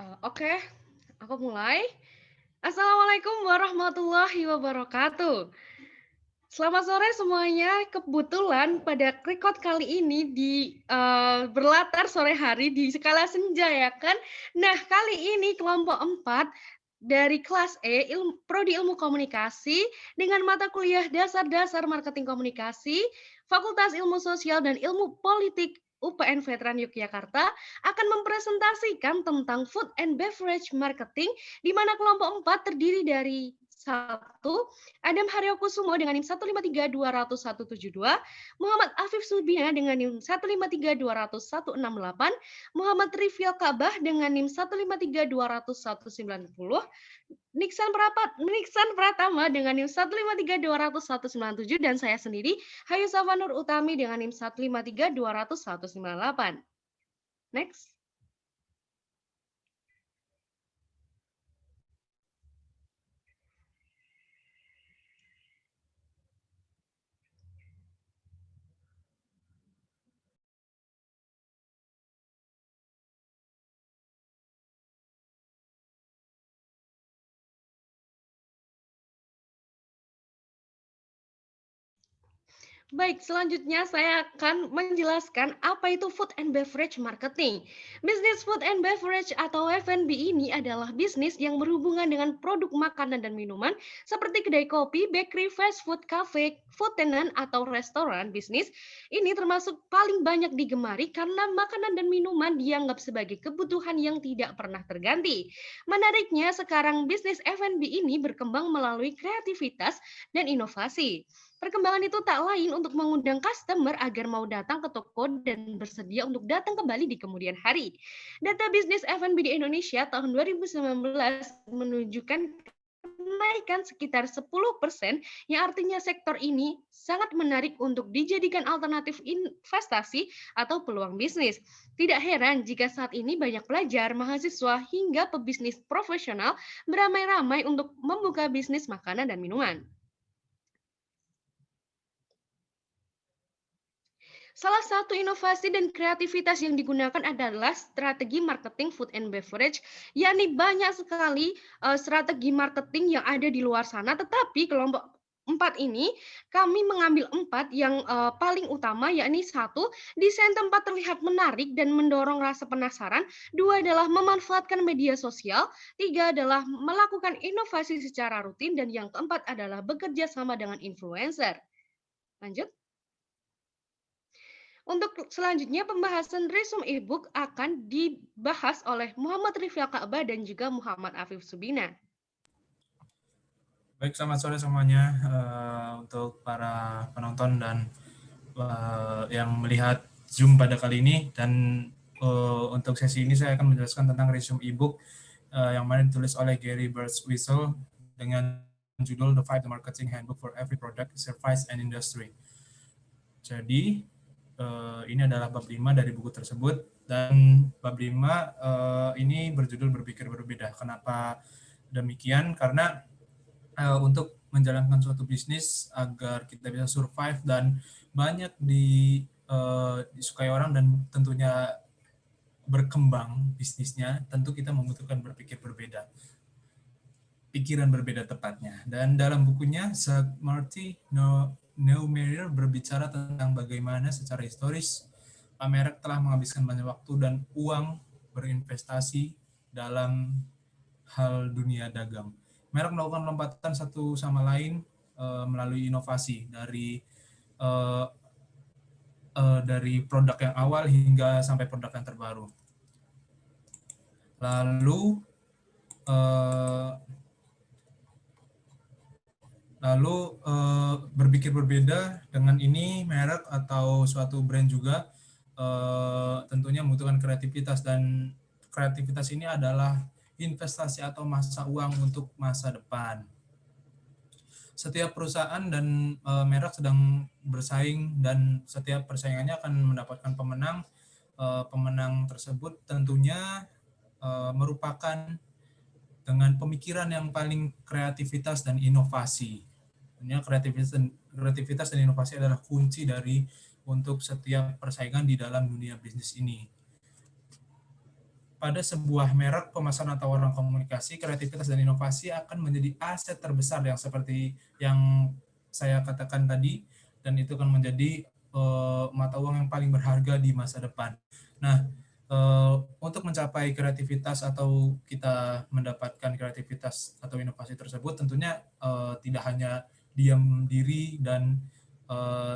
Oke, aku mulai. Assalamualaikum warahmatullahi wabarakatuh. Selamat sore semuanya. Kebetulan pada record kali ini berlatar sore hari di skala senja ya kan. Nah, kali ini kelompok 4 dari kelas E, Prodi Ilmu Komunikasi dengan mata kuliah Dasar-Dasar Marketing Komunikasi, Fakultas Ilmu Sosial dan Ilmu Politik UPN Veteran Yogyakarta akan mempresentasikan tentang food and beverage marketing di mana kelompok 4 terdiri dari satu Adam Haryokusumo dengan NIM 1532172, Muhammad Afif Subina dengan NIM 1532168, Muhammad Rifil Kabah dengan NIM 1532190, Niksan Pratama dengan NIM 1532197 dan saya sendiri Hayu Safanur Utami dengan NIM 1532198. Next. Baik, selanjutnya saya akan menjelaskan apa itu food and beverage marketing. Bisnis food and beverage atau F&B ini adalah bisnis yang berhubungan dengan produk makanan dan minuman seperti kedai kopi, bakery, fast food, cafe, food tenant, atau restoran bisnis. Ini termasuk paling banyak digemari karena makanan dan minuman dianggap sebagai kebutuhan yang tidak pernah terganti. Menariknya, sekarang bisnis F&B ini berkembang melalui kreativitas dan inovasi. Perkembangan itu tak lain untuk mengundang customer agar mau datang ke toko dan bersedia untuk datang kembali di kemudian hari. Data bisnis F&B di Indonesia tahun 2019 menunjukkan kenaikan sekitar 10%, yang artinya sektor ini sangat menarik untuk dijadikan alternatif investasi atau peluang bisnis. Tidak heran jika saat ini banyak pelajar, mahasiswa, hingga pebisnis profesional beramai-ramai untuk membuka bisnis makanan dan minuman. Salah satu inovasi dan kreativitas yang digunakan adalah strategi marketing food and beverage, yakni banyak sekali strategi marketing yang ada di luar sana, tetapi kelompok 4 ini kami mengambil 4 yang paling utama, yakni satu, desain tempat terlihat menarik dan mendorong rasa penasaran, dua adalah memanfaatkan media sosial, tiga adalah melakukan inovasi secara rutin, dan yang keempat adalah bekerja sama dengan influencer. Lanjut. Untuk selanjutnya, pembahasan resume e-book akan dibahas oleh Muhammad Rifil Ka'bah dan juga Muhammad Afif Subina. Baik, selamat sore semuanya untuk para penonton dan yang melihat Zoom pada kali ini. Dan untuk sesi ini saya akan menjelaskan tentang resume e-book yang mana ditulis oleh Gary Birdswhistle dengan judul The 5 Marketing Handbook for Every Product, Service, and Industry. Jadi, ini adalah bab 5 dari buku tersebut, dan bab 5 ini berjudul Berpikir Berbeda. Kenapa demikian? Karena untuk menjalankan suatu bisnis agar kita bisa survive dan banyak disukai orang dan tentunya berkembang bisnisnya, tentu kita membutuhkan berpikir berbeda, pikiran berbeda tepatnya. Dan dalam bukunya, Marty Neumeyer berbicara tentang bagaimana secara historis Pak Merek telah menghabiskan banyak waktu dan uang berinvestasi dalam hal dunia dagang. Merek melakukan lompatan satu sama lain melalui inovasi dari produk yang awal hingga sampai produk yang terbaru. Lalu berpikir berbeda dengan ini, merek atau suatu brand juga tentunya membutuhkan kreativitas, dan kreativitas ini adalah investasi atau masa uang untuk masa depan. Setiap perusahaan dan merek sedang bersaing, dan setiap persaingannya akan mendapatkan pemenang. Pemenang tersebut tentunya merupakan dengan pemikiran yang paling kreativitas dan inovasi. Tentunya kreativitas dan inovasi adalah kunci untuk setiap persaingan di dalam dunia bisnis ini. pada sebuah merek, pemasaran atau orang komunikasi, kreativitas dan inovasi akan menjadi aset terbesar yang seperti yang saya katakan tadi, dan itu akan menjadi mata uang yang paling berharga di masa depan. Nah, untuk mencapai kreativitas atau kita mendapatkan kreativitas atau inovasi tersebut, tentunya tidak hanya diam diri dan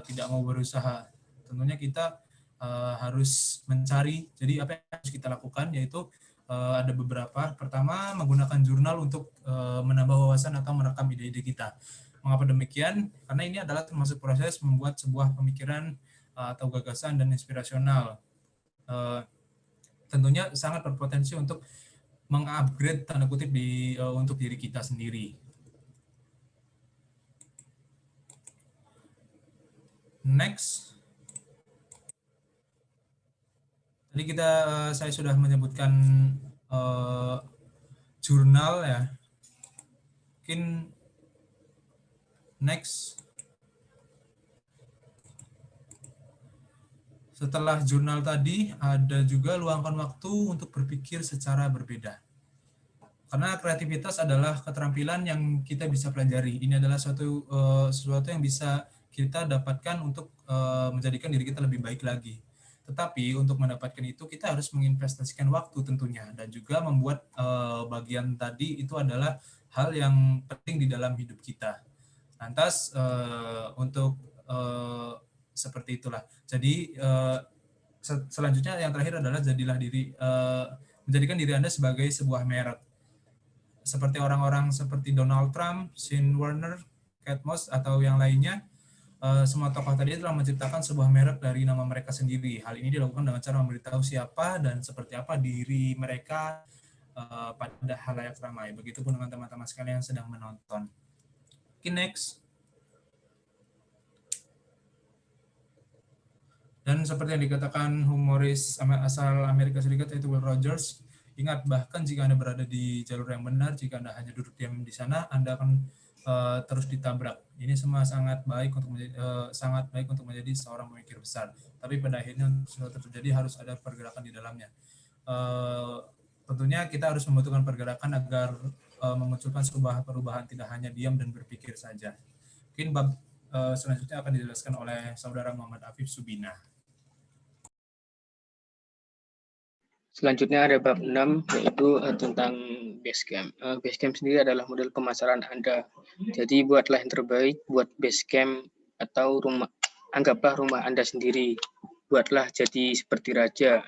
tidak mau berusaha. Tentunya kita harus mencari. Jadi apa yang harus kita lakukan yaitu ada beberapa. Pertama, menggunakan jurnal untuk menambah wawasan atau merekam ide-ide kita. Mengapa demikian? Karena ini adalah termasuk proses membuat sebuah pemikiran atau gagasan dan inspirasional. Tentunya sangat berpotensi untuk mengupgrade tanda kutip untuk diri kita sendiri. Next. Tadi saya sudah menyebutkan jurnal ya. Mungkin next. Setelah jurnal tadi, ada juga luangkan waktu untuk berpikir secara berbeda. Karena kreativitas adalah keterampilan yang kita bisa pelajari. Ini adalah sesuatu yang bisa kita dapatkan untuk menjadikan diri kita lebih baik lagi. Tetapi untuk mendapatkan itu kita harus menginvestasikan waktu tentunya, dan juga membuat bagian tadi itu adalah hal yang penting di dalam hidup kita. Lantas untuk seperti itulah. Jadi selanjutnya yang terakhir adalah menjadikan diri Anda sebagai sebuah merek. Seperti orang-orang seperti Donald Trump, Shane Warner, Kate Moss, atau yang lainnya, semua tokoh tadi telah menciptakan sebuah merek dari nama mereka sendiri. Hal ini dilakukan dengan cara memberitahu siapa dan seperti apa diri mereka pada halayak ramai. Begitupun dengan teman-teman sekalian yang sedang menonton. Okay, next. Dan seperti yang dikatakan humoris asal Amerika Serikat yaitu Will Rogers, ingat, bahkan jika Anda berada di jalur yang benar, jika Anda hanya duduk diam di sana, Anda akan terus ditabrak. Ini semua sangat baik untuk menjadi seorang pemikir besar. Tapi pada akhirnya untuk sesuatu terjadi harus ada pergerakan di dalamnya. Tentunya kita harus membutuhkan pergerakan agar memunculkan sebuah perubahan, tidak hanya diam dan berpikir saja. Mungkin bab selanjutnya akan dijelaskan oleh saudara Muhammad Afif Subina. Selanjutnya ada bab 6, yaitu tentang Basecamp. Basecamp sendiri adalah model pemasaran Anda. Jadi buatlah yang terbaik buat Basecamp atau anggaplah rumah Anda sendiri. Buatlah jadi seperti raja.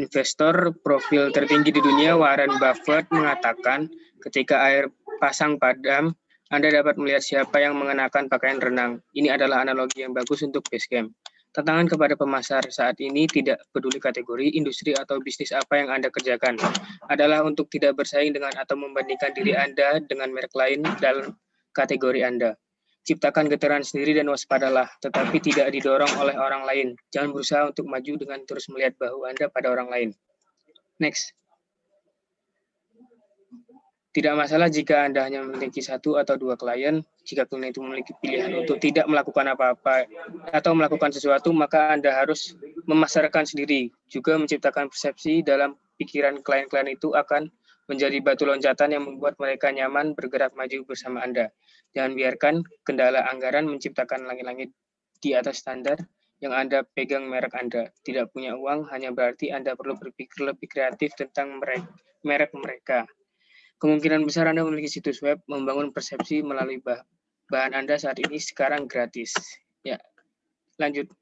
Investor profil tertinggi di dunia Warren Buffett mengatakan, ketika air pasang padam, Anda dapat melihat siapa yang mengenakan pakaian renang. Ini adalah analogi yang bagus untuk Basecamp. Tantangan kepada pemasar saat ini, tidak peduli kategori, industri, atau bisnis apa yang Anda kerjakan, adalah untuk tidak bersaing dengan atau membandingkan diri Anda dengan merek lain dalam kategori Anda. Ciptakan getaran sendiri dan waspadalah, tetapi tidak didorong oleh orang lain. Jangan berusaha untuk maju dengan terus melihat bahu Anda pada orang lain. Next. Tidak masalah jika Anda hanya memiliki 1 atau 2 klien. Jika klien itu memiliki pilihan untuk tidak melakukan apa-apa atau melakukan sesuatu, maka Anda harus memasarkan sendiri. Juga menciptakan persepsi dalam pikiran klien-klien itu akan menjadi batu loncatan yang membuat mereka nyaman bergerak maju bersama Anda. Jangan biarkan kendala anggaran menciptakan langit-langit di atas standar yang Anda pegang merek Anda. Tidak punya uang hanya berarti Anda perlu berpikir lebih kreatif tentang merek mereka. Kemungkinan besar Anda memiliki situs web, membangun persepsi melalui bahan Anda saat ini sekarang gratis. Ya, lanjut.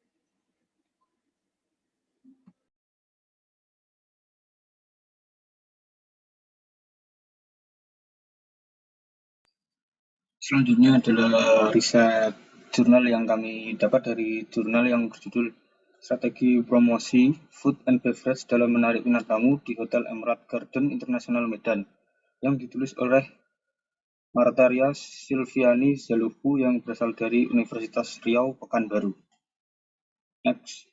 Selanjutnya adalah riset jurnal yang kami dapat dari jurnal yang berjudul Strategi Promosi Food and Beverage dalam Menarik Minat Tamu di Hotel Emerald Garden International Medan, yang ditulis oleh Martaria Silviani Zalubu yang berasal dari Universitas Riau, Pekanbaru. Next.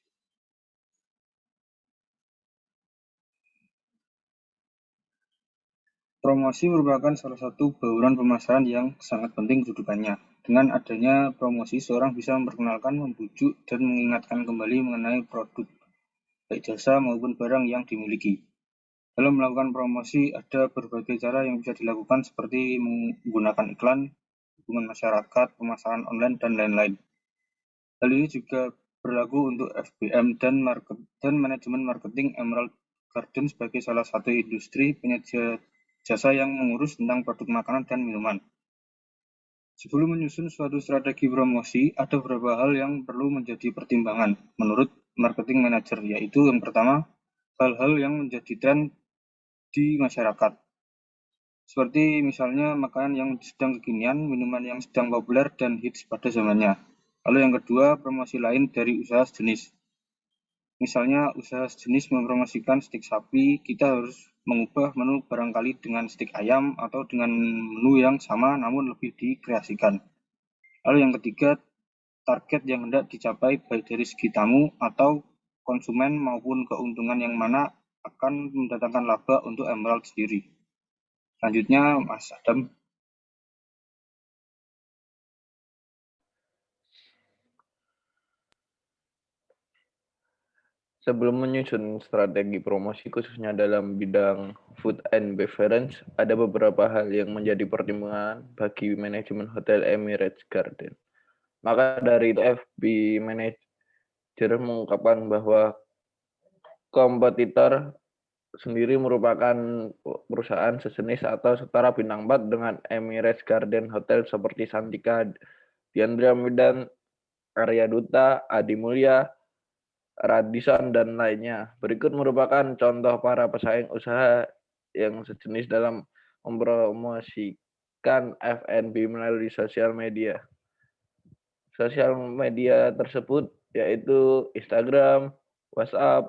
Promosi merupakan salah satu bauran pemasaran yang sangat penting kedudukannya. Dengan adanya promosi, seorang bisa memperkenalkan, membujuk, dan mengingatkan kembali mengenai produk, baik jasa maupun barang yang dimiliki. Dalam melakukan promosi, ada berbagai cara yang bisa dilakukan seperti menggunakan iklan, hubungan masyarakat, pemasaran online, dan lain-lain. Hal ini juga berlaku untuk FBM dan manajemen marketing Emerald Garden sebagai salah satu industri penyedia jasa yang mengurus tentang produk makanan dan minuman. Sebelum menyusun suatu strategi promosi, ada beberapa hal yang perlu menjadi pertimbangan menurut marketing manager, yaitu yang pertama, hal-hal yang menjadi tren di masyarakat. Seperti misalnya makanan yang sedang kekinian, minuman yang sedang populer dan hits pada zamannya. Lalu yang kedua, promosi lain dari usaha sejenis. Misalnya usaha sejenis mempromosikan stik sapi, kita harus mengubah menu barangkali dengan stik ayam atau dengan menu yang sama namun lebih dikreasikan. Lalu yang ketiga, target yang hendak dicapai baik dari segi tamu atau konsumen maupun keuntungan yang mana akan mendatangkan laba untuk Emerald sendiri. Selanjutnya, Mas Adam. Sebelum menyusun strategi promosi khususnya dalam bidang food and beverage, ada beberapa hal yang menjadi pertimbangan bagi manajemen Hotel Emirates Garden. Maka dari itu FB Manager mengungkapkan bahwa kompetitor sendiri merupakan perusahaan sejenis atau setara bintang 4 dengan Emirates Garden Hotel seperti Santika, Diandra Medan, Arya Duta, Adi Mulya, Radisson, dan lainnya. Berikut merupakan contoh para pesaing usaha yang sejenis dalam mempromosikan F&B melalui sosial media. Sosial media tersebut yaitu Instagram, WhatsApp,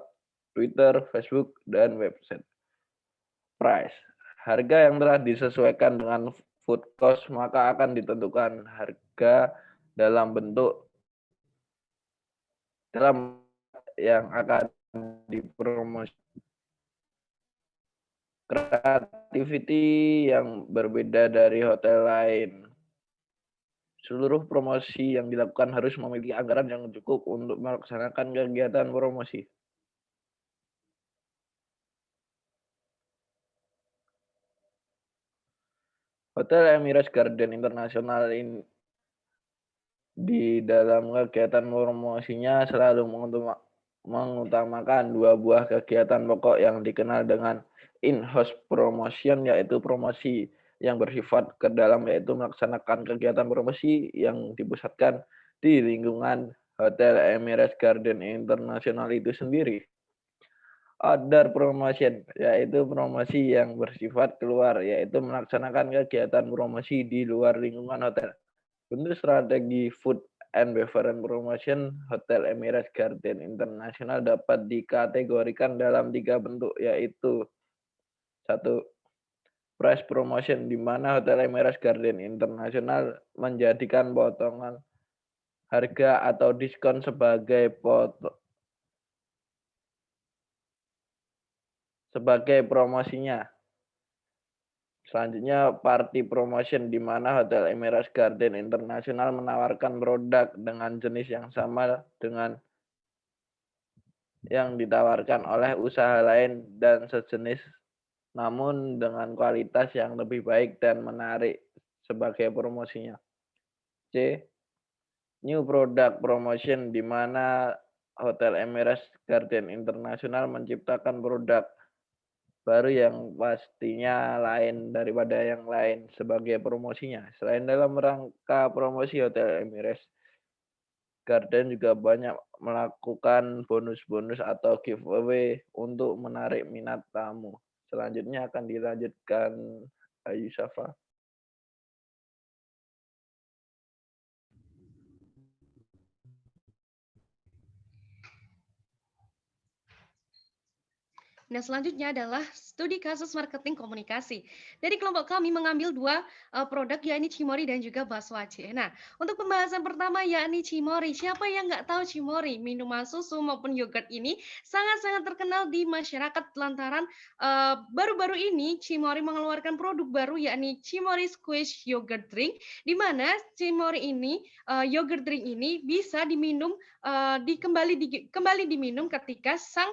Twitter, Facebook, dan website. Price. Harga yang telah disesuaikan dengan food cost maka akan ditentukan harga dalam bentuk yang akan dipromosi. Creativity yang berbeda dari hotel lain. Seluruh promosi yang dilakukan harus memiliki anggaran yang cukup untuk melaksanakan kegiatan promosi. Hotel Emirates Garden International ini di dalam kegiatan promosinya selalu mengutamakan dua buah kegiatan pokok yang dikenal dengan in-house promotion, yaitu promosi yang bersifat ke dalam, yaitu melaksanakan kegiatan promosi yang dipusatkan di lingkungan Hotel Emirates Garden International itu sendiri. Outdoor promotion, yaitu promosi yang bersifat keluar, yaitu melaksanakan kegiatan promosi di luar lingkungan hotel. Bentuk strategi food and beverage promotion Hotel Emirates Garden International dapat dikategorikan dalam 3 bentuk, yaitu 1. Price promotion, di mana Hotel Emirates Garden International menjadikan potongan harga atau diskon sebagai promosinya. Selanjutnya, party promotion, di mana Hotel Emirates Garden International menawarkan produk dengan jenis yang sama dengan yang ditawarkan oleh usaha lain dan sejenis, namun dengan kualitas yang lebih baik dan menarik sebagai promosinya. C. New product promotion, di mana Hotel Emirates Garden International menciptakan produk baru yang pastinya lain daripada yang lain sebagai promosinya. Selain dalam rangka promosi, Hotel Emirates Garden juga banyak melakukan bonus-bonus atau giveaway untuk menarik minat tamu. Selanjutnya akan dilanjutkan Ayu Safa. Nah, selanjutnya adalah studi kasus marketing komunikasi. Dari kelompok kami mengambil 2 produk, yakni Cimory dan juga bakso Aceh. Nah, untuk pembahasan pertama yakni Cimory. Siapa yang nggak tahu Cimory? Minuman susu maupun yogurt ini sangat-sangat terkenal di masyarakat lantaran baru-baru ini Cimory mengeluarkan produk baru yakni Cimory Squish Yogurt Drink, di mana Cimory ini yogurt drink ini bisa diminum kembali diminum ketika sang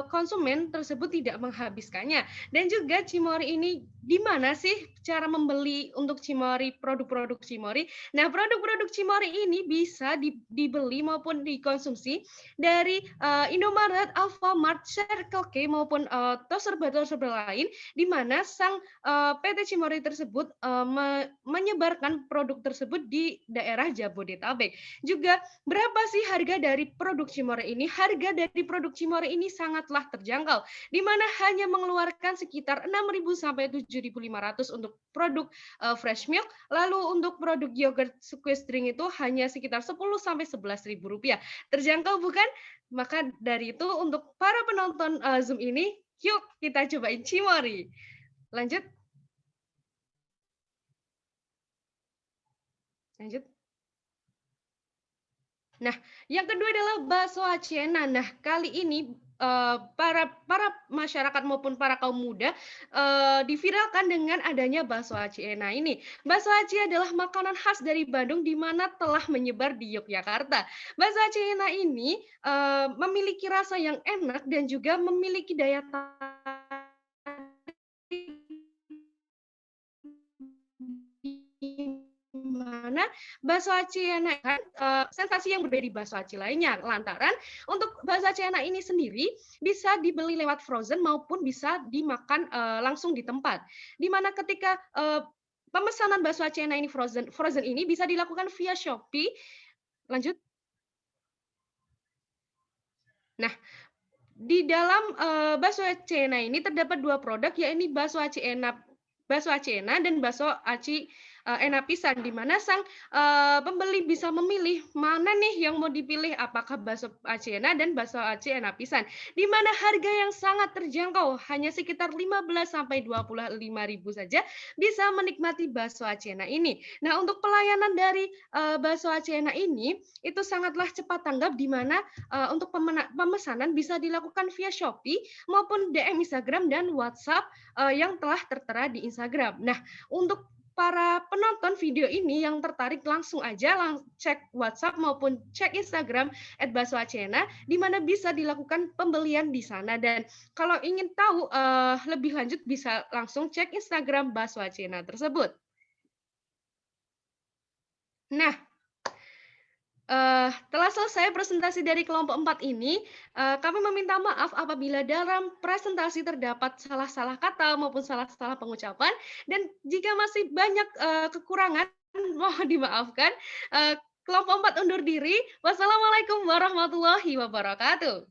konsumen tersebut tidak menghabiskan menghabiskannya. Dan juga Cimory ini di mana sih cara membeli untuk Cimory, produk-produk Cimory? Nah, produk-produk Cimory ini bisa dibeli maupun dikonsumsi dari Indomaret, Alfamart, Circle K maupun toko-toko lain, di mana sang PT Cimory tersebut menyebarkan produk tersebut di daerah Jabodetabek. Juga berapa sih harga dari produk Cimory ini? Harga dari produk Cimory ini sangatlah terjangkau, di mana hanya mengeluarkan sekitar 6.000 sampai 7.500 untuk produk fresh milk, lalu untuk produk yogurt squeeze drink itu hanya sekitar 10 sampai 11.000 rupiah. Terjangkau bukan? Maka dari itu untuk para penonton Zoom ini, yuk kita cobain Cimory. Lanjut. Lanjut. Nah, yang kedua adalah bakso Acena. Nah, kali ini para masyarakat maupun para kaum muda diviralkan dengan adanya bakso Acena ini. Bakso Aci adalah makanan khas dari Bandung di mana telah menyebar di Yogyakarta. Bakso Acena ini memiliki rasa yang enak dan juga memiliki daya mana bakso aci enak kan sensasi yang berbeda di bakso aci lainnya. Lantaran untuk bakso aci enak ini sendiri bisa dibeli lewat frozen maupun bisa dimakan langsung di tempat. Di mana ketika pemesanan bakso aci enak ini frozen ini bisa dilakukan via Shopee. Lanjut. Nah, di dalam bakso aci enak ini terdapat dua produk, yaitu bakso aci enak dan bakso aci enak pisan, di mana sang pembeli bisa memilih mana nih yang mau dipilih, apakah bakso aci enak dan bakso aci enak pisan, di mana harga yang sangat terjangkau, hanya sekitar 15 sampai 25.000 saja bisa menikmati bakso aci enak ini. Nah, untuk pelayanan dari bakso aci enak ini itu sangatlah cepat tanggap, di mana untuk pemesanan bisa dilakukan via Shopee maupun DM Instagram dan WhatsApp yang telah tertera di Instagram. Nah, untuk para penonton video ini yang tertarik langsung aja cek WhatsApp maupun cek Instagram @baksoacena, di mana bisa dilakukan pembelian di sana. Dan kalau ingin tahu lebih lanjut bisa langsung cek Instagram Baksoacena tersebut. Nah, telah selesai presentasi dari kelompok 4 ini, kami meminta maaf apabila dalam presentasi terdapat salah-salah kata maupun salah-salah pengucapan, dan jika masih banyak kekurangan, mohon dimaafkan. Kelompok 4 undur diri. Wassalamualaikum warahmatullahi wabarakatuh.